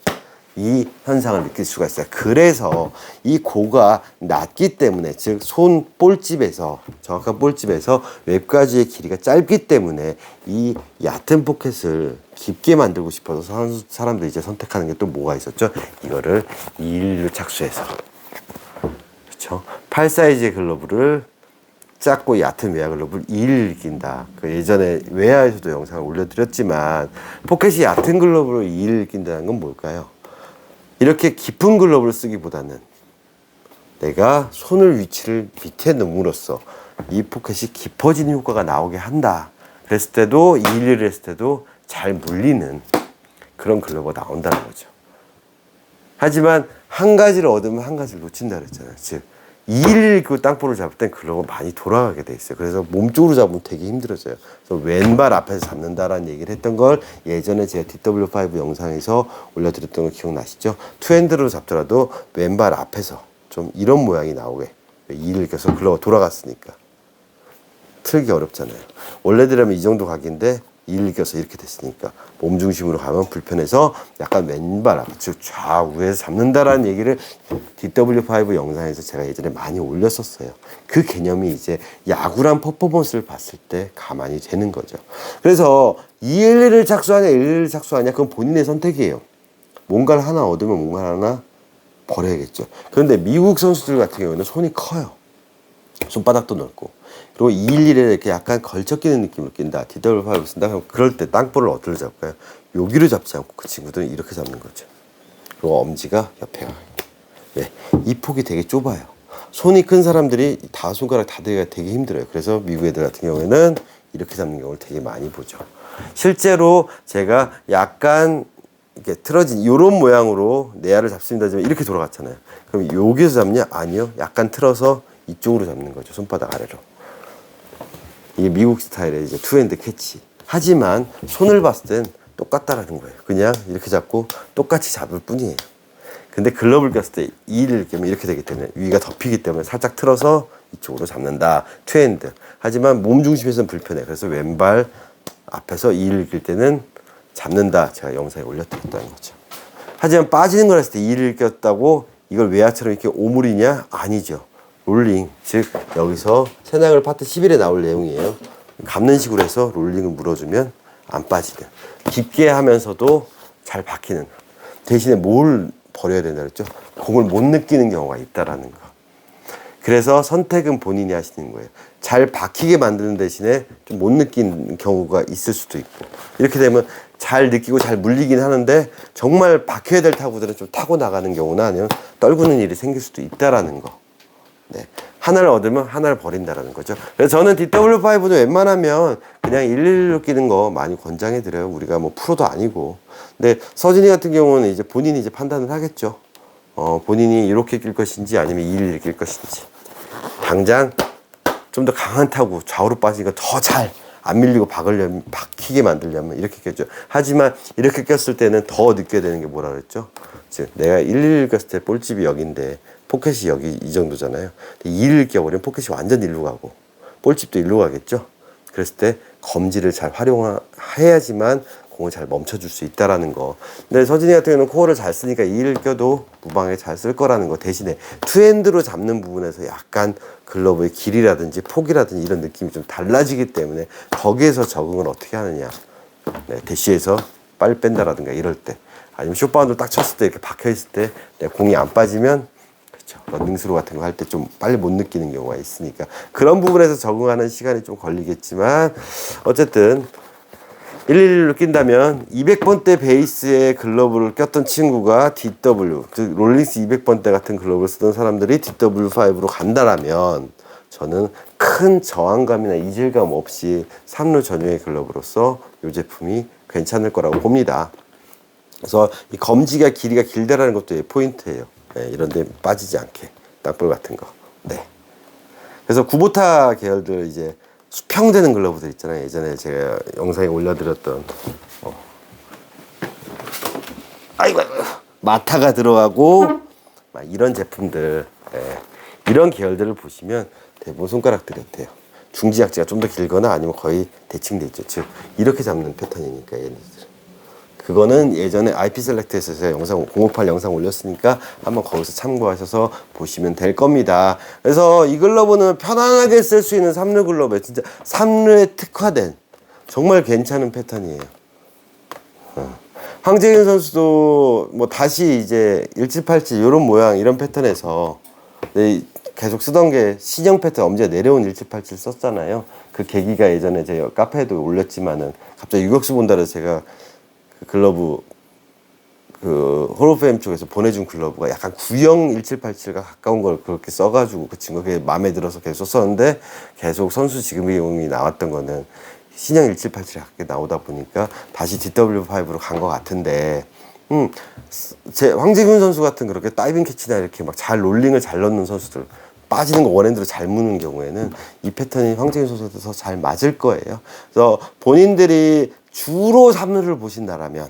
이 현상을 느낄 수가 있어요. 그래서 이 고가 낮기 때문에, 즉 손 볼집에서, 정확한 볼집에서 웹가지의 길이가 짧기 때문에 이 얕은 포켓을 깊게 만들고 싶어서 사람들이 이제 선택하는 게 또 뭐가 있었죠? 이거를 211로 착수해서, 그렇죠? 8 사이즈의 글러브를 작고 얕은 외야 글러브를 211 낀다. 그 예전에 외야에서도 영상을 올려드렸지만 포켓이 얕은 글러브로 211 낀다는 건 뭘까요? 이렇게 깊은 글러브를 쓰기보다는 내가 손을 위치를 밑에 놓음으로써 이 포켓이 깊어지는 효과가 나오게 한다. 그랬을 때도 211을 했을 때도 잘 물리는 그런 글러브가 나온다는 거죠. 하지만 한 가지를 얻으면 한 가지를 놓친다 그랬잖아요. 즉 211 그 땅볼을 잡을 땐 글러브가 많이 돌아가게 돼 있어요. 그래서 몸쪽으로 잡으면 되게 힘들어져요. 그래서 왼발 앞에서 잡는다라는 얘기를 했던 걸 예전에 제가 DW5 영상에서 올려드렸던 거 기억나시죠? 투핸드로 잡더라도 왼발 앞에서 좀 이런 모양이 나오게 211 껴서 글러브가 돌아갔으니까 틀기 어렵잖아요. 원래대로면 이 정도 각인데 211 껴서 이렇게 됐으니까 몸 중심으로 가면 불편해서 약간 왼발 앞, 즉 좌우에서 잡는다라는 얘기를 DW5 영상에서 제가 예전에 많이 올렸었어요. 그 개념이 이제 야구란 퍼포먼스를 봤을 때 가만히 되는 거죠. 그래서 211을 착수하냐 111을 착수하냐 그건 본인의 선택이에요. 뭔가를 하나 얻으면 뭔가 하나 버려야겠죠. 그런데 미국 선수들 같은 경우는 손이 커요. 손바닥도 넓고. 그리고 211에 이렇게 약간 걸쳐끼는 느낌을 낀다. DW5를 쓴다. 그럼 그럴 때 땅볼을 어디로 잡을까요? 여기로 잡지 않고 그 친구들은 이렇게 잡는 거죠. 그리고 엄지가 옆에 가요. 네. 이 폭이 되게 좁아요. 손이 큰 사람들이 다 손가락 다 대기가 되게 힘들어요. 그래서 미국 애들 같은 경우에는 이렇게 잡는 경우를 되게 많이 보죠. 실제로 제가 약간 이렇게 틀어진 이런 모양으로 내야를 잡습니다. 하지만 이렇게 돌아갔잖아요. 그럼 여기서 잡냐? 아니요. 약간 틀어서 이쪽으로 잡는 거죠. 손바닥 아래로. 이게 미국 스타일의 이제 투핸드 캐치. 하지만 손을 봤을 땐 똑같다라는 거예요. 그냥 이렇게 잡고 똑같이 잡을 뿐이에요. 근데 글러브를 꼈을 때 2를 끼면 이렇게 되기 때문에 위가 덮이기 때문에 살짝 틀어서 이쪽으로 잡는다. 투핸드. 하지만 몸 중심에서는 불편해. 그래서 왼발 앞에서 2를 낄 때는 잡는다. 제가 영상에 올려드렸다는 거죠. 하지만 빠지는 걸 했을 때 2를 꼈다고 이걸 외야처럼 이렇게 오므리냐? 아니죠. 롤링, 즉 여기서 새나글 파트 11에 나올 내용이에요. 감는 식으로 해서 롤링을 물어주면 안 빠지는, 깊게 하면서도 잘 박히는. 대신에 뭘 버려야 된다 그랬죠? 공을 못 느끼는 경우가 있다라는 거. 그래서 선택은 본인이 하시는 거예요. 잘 박히게 만드는 대신에 좀 못 느끼는 경우가 있을 수도 있고, 이렇게 되면 잘 느끼고 잘 물리긴 하는데 정말 박혀야 될 타구들은 좀 타고 나가는 경우나 아니면 떨구는 일이 생길 수도 있다라는 거. 네. 하나를 얻으면 하나를 버린다라는 거죠. 그래서 저는 DW5는 웬만하면 그냥 111로 끼는 거 많이 권장해 드려요. 우리가 뭐 프로도 아니고. 근데 서진이 같은 경우는 이제 본인이 이제 판단을 하겠죠. 본인이 이렇게 낄 것인지 아니면 211을 낄 것인지. 당장 좀 더 강한 타구 좌우로 빠지니까 더 잘 안 밀리고 박히게 만들려면 이렇게 꼈죠. 하지만 이렇게 꼈을 때는 더 느껴야 되는 게 뭐라 그랬죠? 즉 내가 111 꼈을 때 볼집이 여기인데 포켓이 여기 이 정도잖아요. 211 껴버리면 포켓이 완전 일로 가고 볼집도 일로 가겠죠. 그랬을 때 검지를 잘 활용해야지만 공을 잘 멈춰줄 수 있다라는 거. 근데 서진이 같은 경우는 코어를 잘 쓰니까 2를 껴도 무방하게 잘 쓸 거라는 거. 대신에 투핸드로 잡는 부분에서 약간 글러브의 길이라든지 폭이라든지 이런 느낌이 좀 달라지기 때문에 거기에서 적응을 어떻게 하느냐. 네, 대시에서 빨리 뺀다라든가 이럴 때, 아니면 숏바운드를 딱 쳤을 때 이렇게 박혀 있을 때 공이 안 빠지면, 그렇죠, 런닝스루 같은 거 할 때 좀 빨리 못 느끼는 경우가 있으니까 그런 부분에서 적응하는 시간이 좀 걸리겠지만, 어쨌든 111로 낀다면 200번대 베이스에 글러브를 꼈던 친구가 DW, 즉 롤링스 200번대 같은 글러브를 쓰던 사람들이 DW5로 간다라면 저는 큰 저항감이나 이질감 없이 3루 전용의 글러브로서 이 제품이 괜찮을 거라고 봅니다. 그래서 이 검지가 길이가 길다라는 것도 포인트예요. 네, 이런 데 빠지지 않게 땅볼 같은 거. 네. 그래서 구보타 계열들 이제 수평되는 글러브들 있잖아요. 예전에 제가 영상에 올려드렸던 아이고 마타가 들어가고 막 이런 제품들, 이런 계열들을 보시면 대부분 손가락들이 어때요? 중지약지가 좀 더 길거나 아니면 거의 대칭돼 있죠. 즉 이렇게 잡는 패턴이니까 얘네들. 그거는 예전에 IP 셀렉트에서 제가 영상 058 영상 올렸으니까 한번 거기서 참고하셔서 보시면 될 겁니다. 그래서 이 글러브는 편안하게 쓸 수 있는 3루 글러브에 진짜 3루에 특화된 정말 괜찮은 패턴이에요. 황재균 선수도 뭐 다시 이제 1787 이런 모양 이런 패턴에서 계속 쓰던 게 신형 패턴 엄지가 내려온 1787 썼잖아요. 그 계기가 예전에 제가 카페에도 올렸지만은 갑자기 유격수 본다 그래서 제가 그 글러브 홀오프엠 쪽에서 보내준 글러브가 약간 구형 1787과 가까운 걸 그렇게 써가지고 그 친구가 그게 마음에 들어서 계속 썼는데, 계속 선수 지금이 나왔던 거는 신형 1787이 가깝게 나오다 보니까 다시 DW5로 간 것 같은데, 제 황재균 선수 같은 그렇게 다이빙 캐치나 이렇게 막 잘 롤링을 잘 넣는 선수들, 빠지는 거 원핸드로 잘 무는 경우에는 이 패턴이 황재균 선수한테 더 잘 맞을 거예요. 그래서 본인들이 주로 3루를 보신다라면,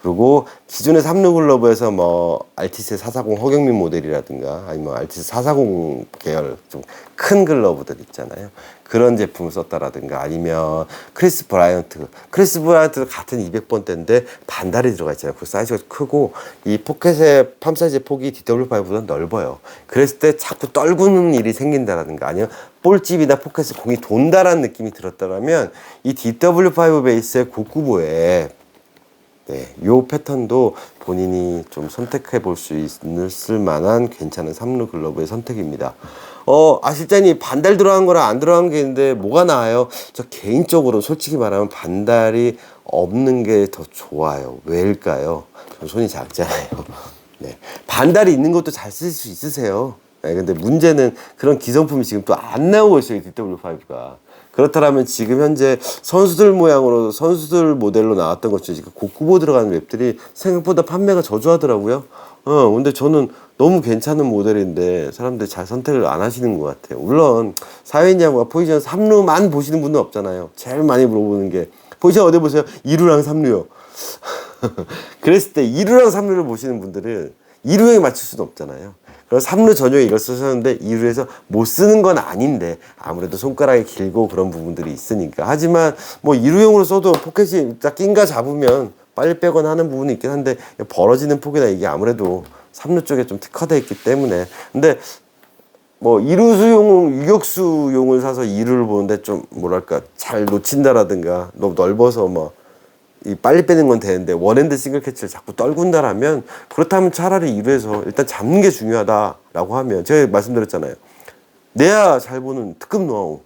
그리고 기존의 3루 글러브에서 뭐 알티스 440 허경민 모델이라든가 아니면 알티스 440 계열 좀 큰 글러브들 있잖아요. 그런 제품을 썼다라든가 아니면 크리스 브라이언트 같은 200번대인데 반달이 들어가 있잖아요. 그 사이즈가 크고 이 포켓의 팜 사이즈의 폭이 DW5보다 넓어요. 그랬을 때 자꾸 떨구는 일이 생긴다라든가 아니면 볼집이나 포켓에 공이 돈다라는 느낌이 들었다면 이 DW5 베이스의 고구보에 요 패턴도 본인이 좀 선택해 볼 수 있을 만한 괜찮은 3루 글러브의 선택입니다. 실장님 반달 들어간 거랑 안 들어간 게 있는데 뭐가 나아요? 저 개인적으로 솔직히 말하면 반달이 없는 게 더 좋아요. 왜일까요? 저 손이 작잖아요. 네. 반달이 있는 것도 잘 쓸 수 있으세요. 근데 문제는 그런 기성품이 지금 또 안 나오고 있어요. DW5가. 그렇다면 지금 현재 선수들 모양으로 선수들 모델로 나왔던 것 중에 고쿠보 들어가는 랩들이 생각보다 판매가 저조하더라고요. 근데 저는 너무 괜찮은 모델인데 사람들이 잘 선택을 안 하시는 것 같아요. 물론 사회인 야구가 포지션 3루만 보시는 분은 없잖아요. 제일 많이 물어보는 게 포지션 어디 보세요? 2루랑 3루요. 그랬을 때 2루랑 3루를 보시는 분들은 2루에 맞출 수는 없잖아요. 그래서 3루 전용에 이걸 쓰셨는데 2루에서 못 쓰는 건 아닌데 아무래도 손가락이 길고 그런 부분들이 있으니까. 하지만 뭐 2루용으로 써도 포켓이 딱 낀가 잡으면 빨리 빼거나 하는 부분이 있긴 한데 벌어지는 폭이나 이게 아무래도 3루 쪽에 좀 특화되어 있기 때문에. 근데 뭐 2루수용 유격수용을 사서 2루를 보는데 좀 뭐랄까 잘 놓친다라든가 너무 넓어서 뭐 이 빨리 빼는 건 되는데 원핸드 싱글 캐치를 자꾸 떨군다라면, 그렇다면 차라리 2루에서 일단 잡는 게 중요하다라고 하면, 제가 말씀드렸잖아요. 내야 잘 보는 특급 노하우.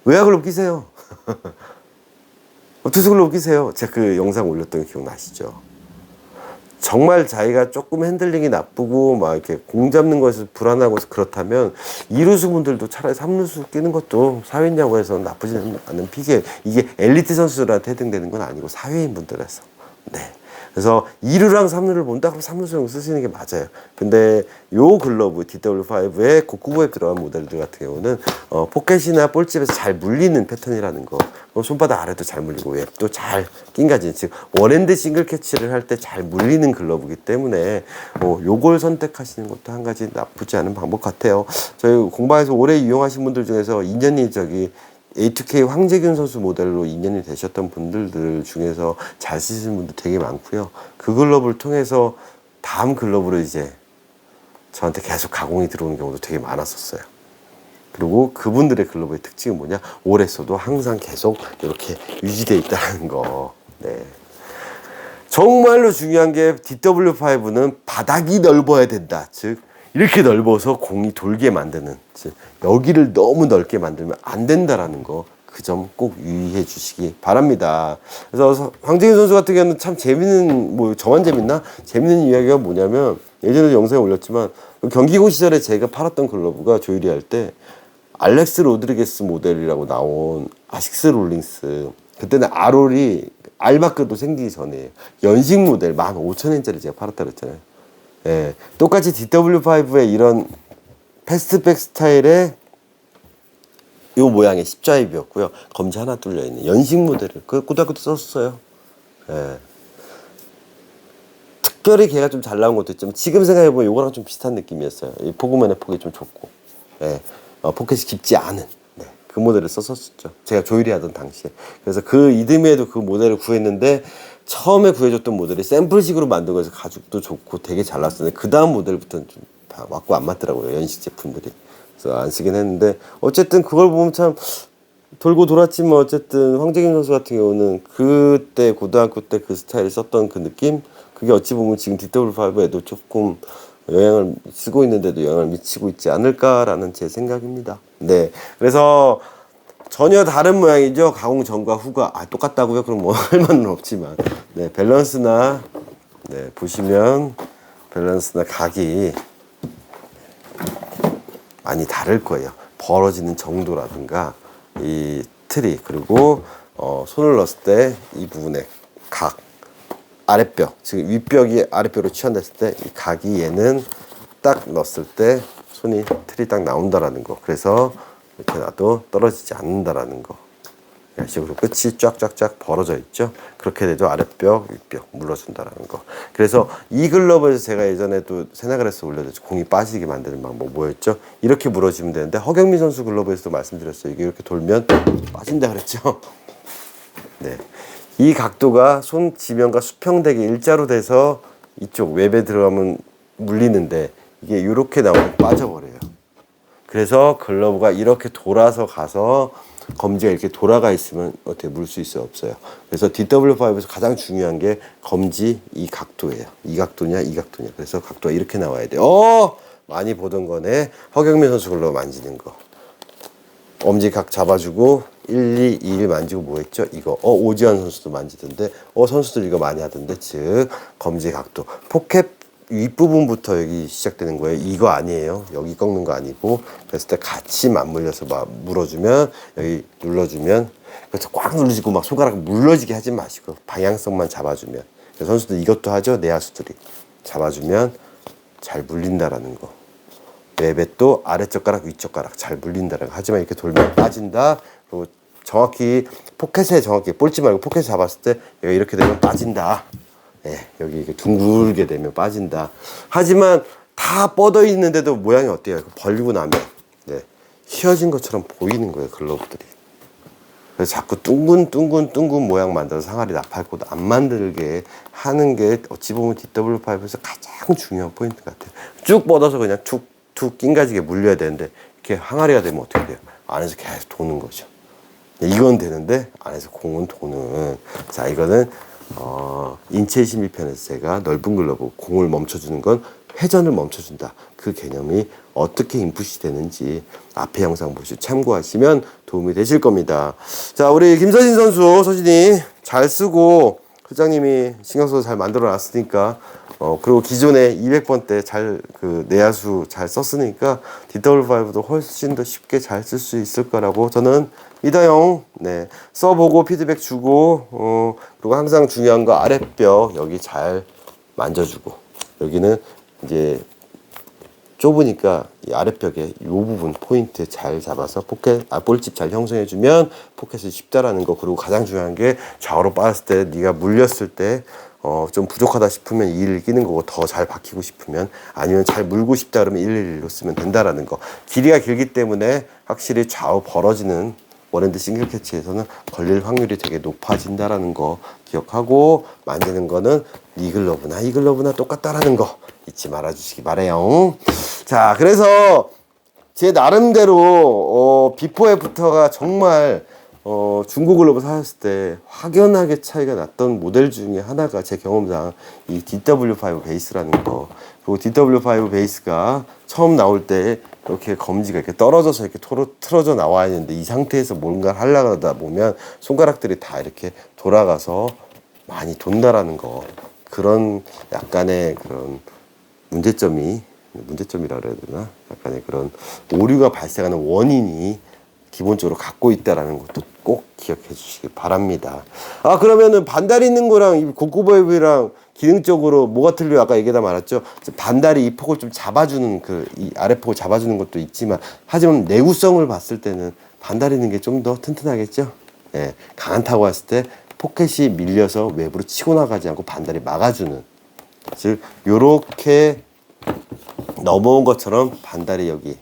외야글로 끼세요. 투수글로 끼세요. 제가 그 영상 올렸던 거 기억나시죠? 정말 자기가 조금 핸들링이 나쁘고 막 이렇게 공 잡는 것에서 불안하고 그렇다면 2루수 분들도 차라리 3루수 끼는 것도 사회인 야구에서는 나쁘지 않은 픽이에요. 이게 엘리트 선수들한테 해당되는 건 아니고 사회인 분들에서. 네. 그래서 2루랑 3루를 본다 그러면 3루수용 쓰시는 게 맞아요. 근데 요 글러브 DW5에 고쿠버에 들어간 모델들 같은 경우는 포켓이나 볼집에서 잘 물리는 패턴이라는 거. 손바닥 아래도 잘 물리고 웹도 잘 낑가지는, 즉 원핸드 싱글 캐치를 할 때 잘 물리는 글러브이기 때문에 요걸 선택하시는 것도 한 가지 나쁘지 않은 방법 같아요. 저희 공방에서 오래 이용하신 분들 중에서 인연이 A2K 황재균 선수 모델로 인연이 되셨던 분들 중에서 잘 쓰시는 분들 되게 많고요. 그 글러브를 통해서 다음 글러브로 이제 저한테 계속 가공이 들어오는 경우도 되게 많았었어요. 그리고 그분들의 글러브의 특징은 뭐냐? 오래 써도 항상 계속 이렇게 유지되어 있다는 거. 네. 정말로 중요한 게 DW5는 바닥이 넓어야 된다. 즉 이렇게 넓어서 공이 돌게 만드는, 즉 여기를 너무 넓게 만들면 안 된다라는 거, 그 점 꼭 유의해 주시기 바랍니다. 그래서 황재균 선수 같은 경우는 참 재밌는, 저만 재밌나? 재밌는 이야기가 뭐냐면, 예전에도 영상에 올렸지만 경기고 시절에 제가 팔았던 글러브가 조율이 할 때 알렉스 로드리게스 모델이라고 나온 아식스 롤링스, 그때는 아롤이 알마크도 생기기 전에 연식 모델 15,000엔짜리 제가 팔았다 그랬잖아요. 예, 똑같이 DW5의 이런 패스트백 스타일의 요 모양의 십자입이었고요. 검지 하나 뚫려 있는 연식 모델을 그 고등학교 때 썼어요. 예. 특별히 걔가 좀 잘 나온 것도 있지만 지금 생각해보면 요거랑 좀 비슷한 느낌이었어요. 이 포그맨의 폭이 좀 좁고, 예. 포켓이 깊지 않은, 네. 그 모델을 썼었죠. 제가 조율이 하던 당시에. 그래서 그 이듬해에도 그 모델을 구했는데, 처음에 구해줬던 모델이 샘플식으로 만든 거에서 가죽도 좋고 되게 잘 나왔었는데, 그 다음 모델부터는 좀 맞고 안 맞더라고요. 연식 제품들이. 그래서 안 쓰긴 했는데, 어쨌든 그걸 보면 참 돌고 돌았지만, 어쨌든 황재균 선수 같은 경우는 그때 고등학교 때 그 스타일 썼던 그 느낌, 그게 어찌 보면 지금 DW5에도 조금 영향을 쓰고 있는데도 영향을 미치고 있지 않을까라는 제 생각입니다. 네, 그래서 전혀 다른 모양이죠. 가공 전과 후가. 똑같다고요? 그럼 뭐 할 말은 없지만, 네, 밸런스나, 네, 보시면 밸런스나 각이 많이 다를 거예요. 벌어지는 정도라든가 이 틀이, 그리고 손을 넣었을 때 이 부분의 각, 아랫뼈, 지금 윗뼈이 아랫뼈로 취한됐을 때 이 각이 얘는 딱 넣었을 때 손이 틀이 딱 나온다라는 거. 그래서 이렇게 놔도 떨어지지 않는다라는 거. 이런 식으로 끝이 쫙쫙쫙 벌어져 있죠. 그렇게 돼도 아랫뼈, 윗뼈 물러준다라는 거. 그래서 이 글러브에서 제가 예전에도 세나그레스 올려줬죠. 공이 빠지게 만드는 방법 뭐였죠? 이렇게 물어주면 되는데, 허경민 선수 글러브에서도 말씀드렸어요. 이게 이렇게 돌면 빠진다 그랬죠. 네. 이 각도가 손 지면과 수평되게 일자로 돼서 이쪽 웹에 들어가면 물리는데, 이게 이렇게 나오면 빠져버려요. 그래서 글러브가 이렇게 돌아서 가서 검지가 이렇게 돌아가 있으면 어떻게 물 수 있어요? 없어요. 그래서 DW5에서 가장 중요한 게 검지 이 각도예요. 이 각도냐, 이 각도냐. 그래서 각도가 이렇게 나와야 돼요. 많이 보던 거네. 허경민 선수 글러브 만지는 거. 엄지각 잡아주고 1, 2, 1 만지고 뭐 했죠? 이거. 오지환 선수도 만지던데. 선수들 이거 많이 하던데. 즉 검지 각도. 포켓 윗부분부터 여기 시작되는 거예요. 이거 아니에요. 여기 꺾는 거 아니고. 그랬을 때 같이 맞물려서 막 물어주면, 여기 눌러주면, 그래서 꽉 눌러지고 막 손가락 물러지게 하지 마시고 방향성만 잡아주면. 선수들 이것도 하죠. 내야수들이. 잡아주면 잘 물린다라는 거. 웹에 또 아래쪽 가락, 위쪽 가락 잘 물린다라는 거. 하지만 이렇게 돌면 빠진다. 그리고 정확히 포켓에 정확히 볼지 말고 포켓에 잡았을 때 얘가 이렇게 되면 빠진다. 네, 여기 이렇게 둥글게 되면 빠진다. 하지만 다 뻗어 있는데도 모양이 어때요? 벌리고 나면 네, 휘어진 것처럼 보이는 거예요, 글러브들이. 그래서 자꾸 둥근 모양 만들어서 항아리 나팔꽃 안 만들게 하는 게 어찌 보면 DW5에서 가장 중요한 포인트 같아요. 쭉 뻗어서 그냥 툭 낑가지게 물려야 되는데, 이렇게 항아리가 되면 어떻게 돼요? 안에서 계속 도는 거죠. 이건 되는데 안에서 공은 도는. 자, 이거는 인체 심리 편에서 제가 넓은 글러브, 공을 멈춰주는 건 회전을 멈춰준다. 그 개념이 어떻게 인풋이 되는지 앞에 영상 보시고 참고하시면 도움이 되실 겁니다. 자, 우리 김서진 선수, 서진이 잘 쓰고, 회장님이 신경 써서 잘 만들어 놨으니까 그리고 기존에 200번대 그 내야수 잘 썼으니까 DW5도 훨씬 더 쉽게 잘 쓸 수 있을 거라고 저는 믿어요. 네. 써보고 피드백 주고, 그리고 항상 중요한 거 아랫뼈 여기 잘 만져주고, 여기는 이제 좁으니까 이 아랫벽에 이 부분 포인트 잘 잡아서 볼집 잘 형성해주면 포켓이 쉽다라는 거. 그리고 가장 중요한 게 좌우로 빠졌을 때 네가 물렸을 때 좀 부족하다 싶으면 2를 끼는 거고, 더 잘 박히고 싶으면, 아니면 잘 물고 싶다 그러면 111로 쓰면 된다라는 거. 길이가 길기 때문에 확실히 좌우 벌어지는 원핸드 싱글 캐치에서는 걸릴 확률이 되게 높아진다라는 거 기억하고, 만지는 거는 이글러브나 똑같다라는 거 잊지 말아주시기 바래요. 자, 그래서 제 나름대로 비포 애프터가 정말 중고 글러브 사셨을 때 확연하게 차이가 났던 모델 중에 하나가 제 경험상 이 DW5 베이스라는 거. 그리고 DW5 베이스가 처음 나올 때 이렇게 검지가 이렇게 떨어져서 이렇게 틀어져 나와야 되는데, 이 상태에서 뭔가를 하려고 하다 보면 손가락들이 다 이렇게 돌아가서 많이 돈다라는 거. 그런 약간의 그런 문제점이라 그래야 되나? 약간의 그런 오류가 발생하는 원인이 기본적으로 갖고 있다라는 것도 꼭 기억해 주시기 바랍니다. 그러면은 반다리 있는 거랑 이 고쿠버이브랑 기능적으로 뭐가 틀려? 아까 얘기하다 말았죠. 반다리 이 폭을 좀 잡아주는 이 아랫폭을 잡아주는 것도 있지만, 하지만 내구성을 봤을 때는 반다리 있는 게 좀 더 튼튼하겠죠. 예, 강한 타고 왔을 때 포켓이 밀려서 외부로 치고 나가지 않고 반다리 막아주는, 즉 요렇게 넘어온 것처럼 반다리 여기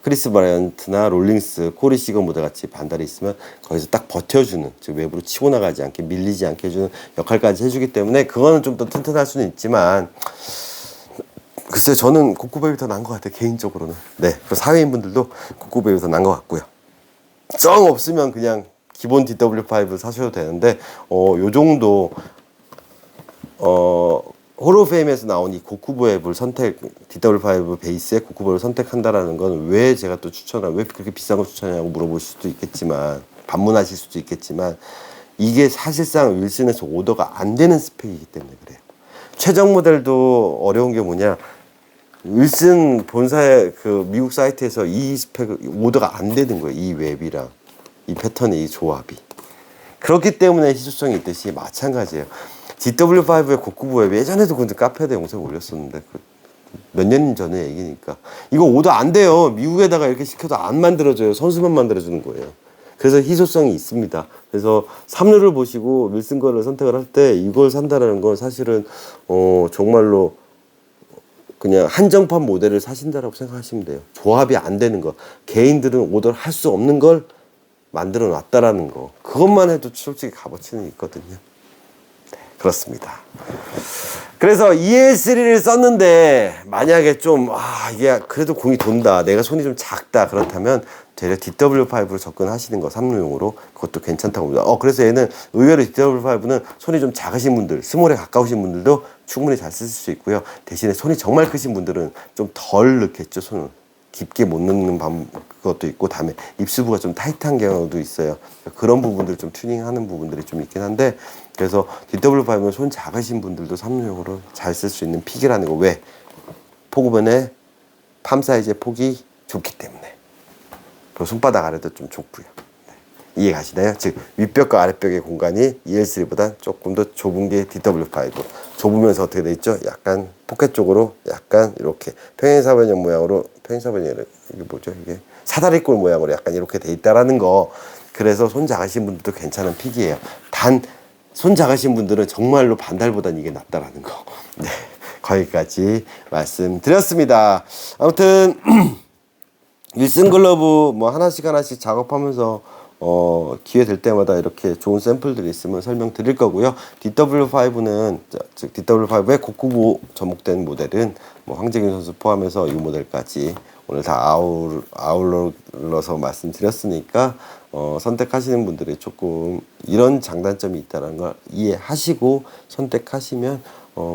크리스 브라이언트나 롤링스, 코리 시거 모델 같이 반다리 있으면 거기서 딱 버텨주는, 즉 외부로 치고 나가지 않게 밀리지 않게 해주는 역할까지 해주기 때문에 그거는 좀 더 튼튼할 수는 있지만, 글쎄요, 저는 고쿠베이비 더 나은 것 같아요, 개인적으로는. 네, 그리고 사회인분들도 고쿠베이비 더 나은 것 같고요. 정 없으면 그냥 기본 DW5 사셔도 되는데, 요 정도 홀로페임에서 나온 이 고쿠버앱을 DW5 베이스에 고쿠버를 선택한다라는 건 왜 제가 또 왜 그렇게 비싼 걸 추천하냐고 물어보실 수도 있겠지만, 반문하실 수도 있겠지만, 이게 사실상 윌슨에서 오더가 안 되는 스펙이기 때문에 그래요. 최종 모델도 어려운 게 뭐냐, 윌슨 본사의 그 미국 사이트에서 이 스펙 오더가 안 되는 거예요. 이 웹이랑 이 패턴의 이 조합이. 그렇기 때문에 희소성이 있듯이 마찬가지예요. DW5의 고쿠버 웹, 예전에도 근데 카페에다 영상 올렸었는데, 몇 년 전에 얘기니까, 이거 오더 안 돼요. 미국에다가 이렇게 시켜도 안 만들어져요. 선수만 만들어주는 거예요. 그래서 희소성이 있습니다. 그래서 3류를 보시고 윌슨 거를 선택을 할 때 이걸 산다라는 건 사실은 정말로 그냥 한정판 모델을 사신다라고 생각하시면 돼요. 조합이 안 되는 거, 개인들은 오더를 할 수 없는 걸 만들어 놨다라는 거, 그것만 해도 솔직히 값어치는 있거든요. 그렇습니다. 그래서 EL3를 썼는데 만약에 좀 이게 그래도 공이 돈다, 내가 손이 좀 작다, 그렇다면 되려 DW5로 접근하시는 거, 3루용으로 그것도 괜찮다고 봅니다. 그래서 얘는 의외로 DW5는 손이 좀 작으신 분들, 스몰에 가까우신 분들도 충분히 잘 쓰실 수 있고요. 대신에 손이 정말 크신 분들은 좀 덜 넣겠죠. 손을 깊게 못 넣는 그것도 있고, 다음에 입수부가 좀 타이트한 경우도 있어요. 그런 부분들 좀 튜닝하는 부분들이 좀 있긴 한데, 그래서 DW5는 손 작으신 분들도 3루용으로 잘 쓸 수 있는 픽이라는 거. 왜? 포구변의 팜 사이즈의 폭이 좁기 때문에. 그리고 손바닥 아래도 좀 좁고요. 네. 이해 가시나요? 즉 윗벽과 아랫벽의 공간이 EL3보다 조금 더 좁은 게 DW5. 좁으면서 어떻게 돼 있죠? 약간 포켓 쪽으로 약간 이렇게 평행사변형 모양으로, 이게 뭐죠? 이게 사다리꼴 모양으로 약간 이렇게 돼 있다라는 거. 그래서 손 작으신 분들도 괜찮은 픽이에요. 단 손 작으신 분들은 정말로 반달보단 이게 낫다라는 거. 네, 거기까지 말씀드렸습니다. 아무튼 윌슨 글러브 뭐 하나씩 작업하면서 기회 될 때마다 이렇게 좋은 샘플들이 있으면 설명드릴 거고요. DW5는, 즉 DW5의 고쿠보 접목된 모델은 뭐 황재균 선수 포함해서 이 모델까지 오늘 다 아울러서 말씀드렸으니까 선택하시는 분들이 조금 이런 장단점이 있다는 걸 이해하시고 선택하시면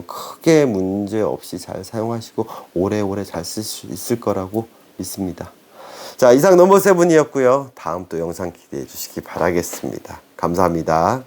크게 문제 없이 잘 사용하시고 오래오래 잘 쓸 수 있을 거라고 믿습니다. 자, 이상 넘버 7이었고요. 다음 또 영상 기대해 주시기 바라겠습니다. 감사합니다.